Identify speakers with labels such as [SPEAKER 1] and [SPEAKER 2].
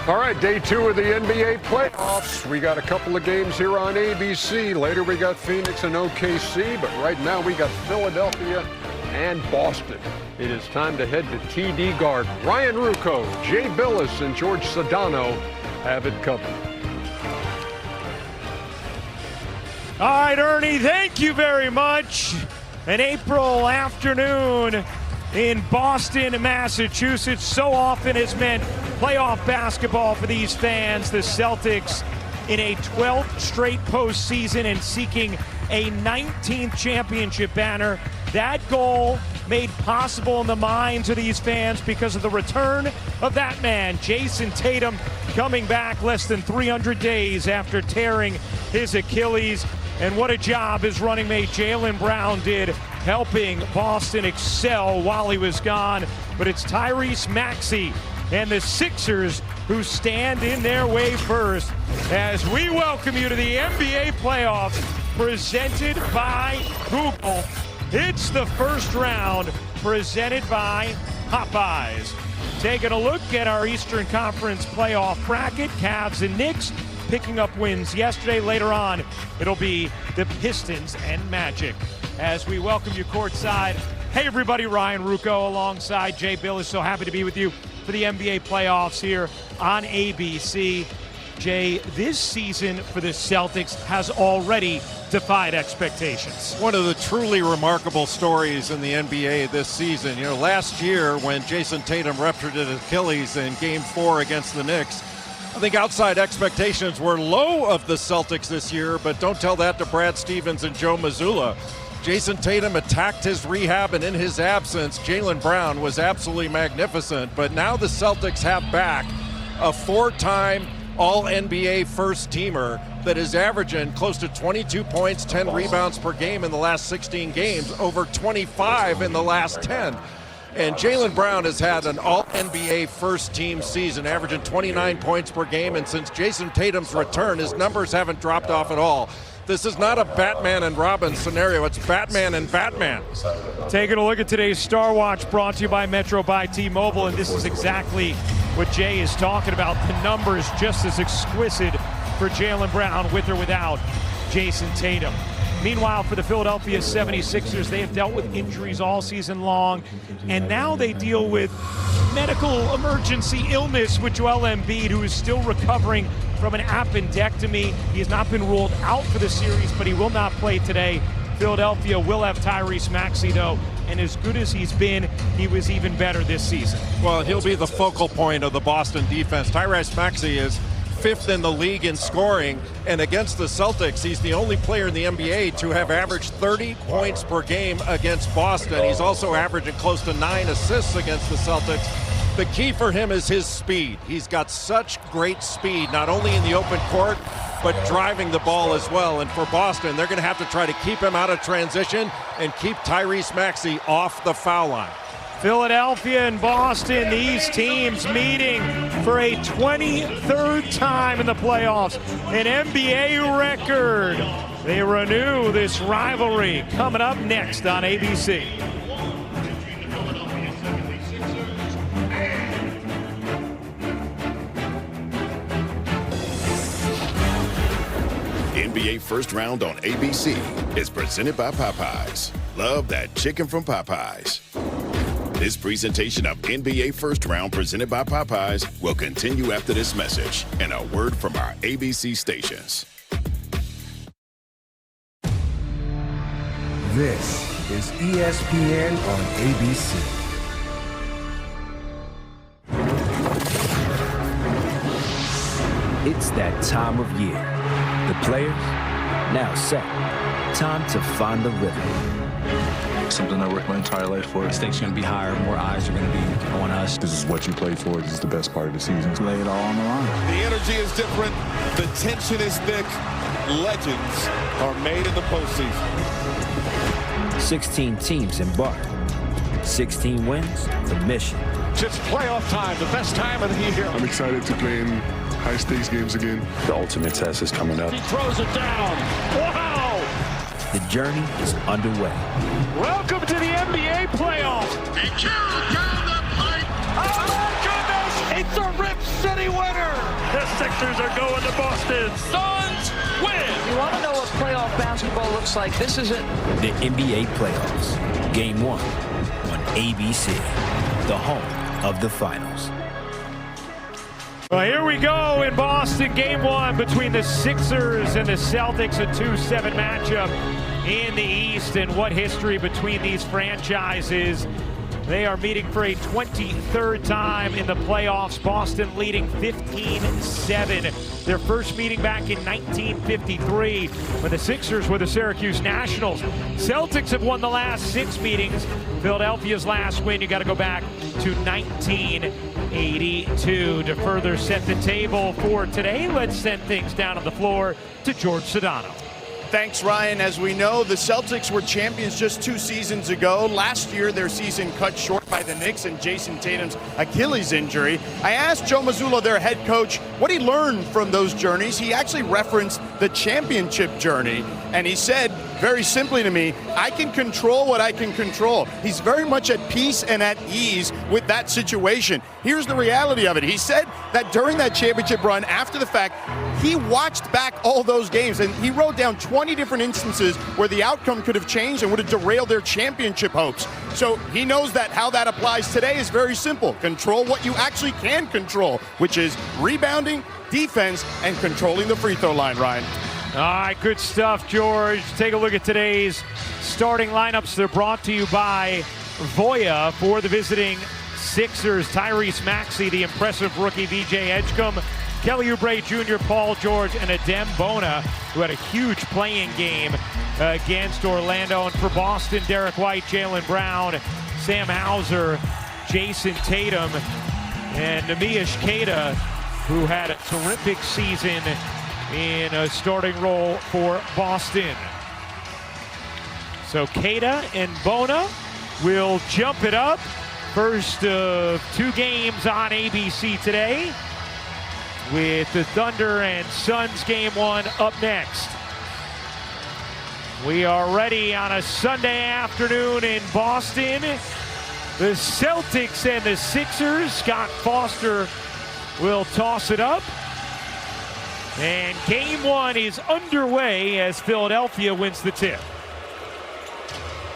[SPEAKER 1] All right, day 2 of the NBA playoffs. We got a couple of games here on ABC. Later we got Phoenix and OKC, but right now we got Philadelphia and Boston. It is time to head to TD Garden. Ryan Ruocco, Jay Billis, and George Sedano have it covered.
[SPEAKER 2] All right, Ernie, thank you very much. An April afternoon in Boston, Massachusetts. So often has meant playoff basketball for these fans. The Celtics in a 12th straight postseason and seeking a 19th championship banner. That goal made possible in the minds of these fans because of the return of that man, Jason Tatum, coming back less than 300 days after tearing his Achilles. And what a job his running mate Jaylen Brown did helping Boston excel while he was gone. But it's Tyrese Maxey and the Sixers who stand in their way first as we welcome you to the NBA playoffs presented by Google. It's the first round presented by Popeyes. Taking a look at our Eastern Conference playoff bracket, Cavs and Knicks picking up wins yesterday. Later on, it'll be the Pistons and Magic. As we welcome you courtside, hey everybody, Ryan Ruocco alongside Jay Billis. So happy to be with you for the NBA playoffs here on ABC. Jay, this season for the Celtics has already defied expectations.
[SPEAKER 3] One of the truly remarkable stories in the NBA this season. You know, last year when Jason Tatum ruptured his Achilles in Game 4 against the Knicks, I think outside expectations were low of the Celtics this year, but don't tell that to Brad Stevens and Joe Mazzulla. Jason Tatum attacked his rehab, and in his absence, Jaylen Brown was absolutely magnificent. But now the Celtics have back a 4-time All-NBA first-teamer that is averaging close to 22 points, 10 rebounds per game in the last 16 games, over 25 in the last 10. And Jaylen Brown has had an All-NBA first-team season, averaging 29 points per game. And since Jason Tatum's return, his numbers haven't dropped off at all. This is not a Batman and Robin scenario. It's Batman and Batman.
[SPEAKER 2] Taking a look at today's Star Watch, brought to you by Metro by T-Mobile. And this is exactly what Jay is talking about. The numbers just as exquisite for Jaylen Brown with or without Jason Tatum. Meanwhile, for the Philadelphia 76ers, they have dealt with injuries all season long, and now they deal with medical emergency illness with Joel Embiid, who is still recovering from an appendectomy. He has not been ruled out for the series, but he will not play today. Philadelphia will have Tyrese Maxey, though, and as good as he's been, he was even better this season.
[SPEAKER 3] Well, he'll be the focal point of the Boston defense. Tyrese Maxey is 5th in the league in scoring, and against the Celtics, he's the only player in the NBA to have averaged 30 points per game against Boston. He's also averaging close to 9 assists against the Celtics. The key for him is his speed. He's got such great speed, not only in the open court, but driving the ball as well. And for Boston, they're going to have to try to keep him out of transition and keep Tyrese Maxey off the foul line.
[SPEAKER 2] Philadelphia and Boston, these teams meeting for a 23rd time in the playoffs, an NBA record. They renew this rivalry coming up next on ABC.
[SPEAKER 4] NBA First Round on ABC is presented by Popeyes. Love that chicken from Popeyes. This presentation of NBA First Round presented by Popeyes will continue after this message and a word from our ABC stations.
[SPEAKER 5] This is ESPN on ABC. It's that time of year. The players now set. Time to find the rhythm.
[SPEAKER 6] Something I worked my entire life for. The stakes are going to be higher. More eyes are going to be on us.
[SPEAKER 7] This is what you play for. This is the best part of the season.
[SPEAKER 6] Lay it all on the line.
[SPEAKER 8] The energy is different. The tension is thick. Legends are made in the postseason.
[SPEAKER 5] 16 teams embark. 16 wins, the mission.
[SPEAKER 8] It's playoff time, the best time of the year.
[SPEAKER 7] I'm excited to play in high-stakes games again. The ultimate test is coming up.
[SPEAKER 8] He throws it down. Wow!
[SPEAKER 5] The journey is underway.
[SPEAKER 2] Welcome to the NBA playoffs.
[SPEAKER 8] And Carroll down the pipe.
[SPEAKER 2] Oh my goodness! It's a Rip City winner.
[SPEAKER 9] Sixers are going to Boston. Suns win.
[SPEAKER 10] You want to know what playoff basketball looks like? This is it.
[SPEAKER 5] The NBA playoffs. Game 1 on ABC, the home of the finals.
[SPEAKER 2] Well, here we go in Boston, game 1 between the Sixers and the Celtics, a 2-7 matchup in the East. And what history between these franchises. They are meeting for a 23rd time in the playoffs. Boston leading 15-7. Their first meeting back in 1953 when the Sixers were the Syracuse Nationals. Celtics have won the last 6 meetings. Philadelphia's last win, you got to go back to 1982. To further set the table for today, let's send things down on the floor to George Sedano.
[SPEAKER 11] Thanks, Ryan. As we know, the Celtics were champions just 2 seasons ago. Last year, their season cut short by the Knicks and Jason Tatum's Achilles injury. I asked Joe Mazzulla, their head coach, what he learned from those journeys. He actually referenced the championship journey, and he said, very simply to me, I can control what I can control. He's very much at peace and at ease with that situation. Here's the reality of it. He said that during that championship run, after the fact, he watched back all those games, and he wrote down 20 different instances where the outcome could have changed and would have derailed their championship hopes. So he knows that how that applies today is very simple. Control what you actually can control, which is rebounding, defense, and controlling the free throw line, Ryan.
[SPEAKER 2] All right, good stuff, George. Take a look at today's starting lineups. They're brought to you by Voya. For the visiting Sixers, Tyrese Maxey, the impressive rookie VJ Edgecombe, Kelly Oubre Jr., Paul George, and Adem Bona, who had a huge playing game against Orlando. And for Boston, Derek White, Jaylen Brown, Sam Hauser, Jason Tatum, and Neemias Queta, who had a terrific season in a starting role for Boston. So Queta and Bona will jump it up. First of 2 games on ABC today, with the Thunder and Suns game 1 up next. We are ready on a Sunday afternoon in Boston. The Celtics and the Sixers. Scott Foster will toss it up. And game 1 is underway as Philadelphia wins the tip.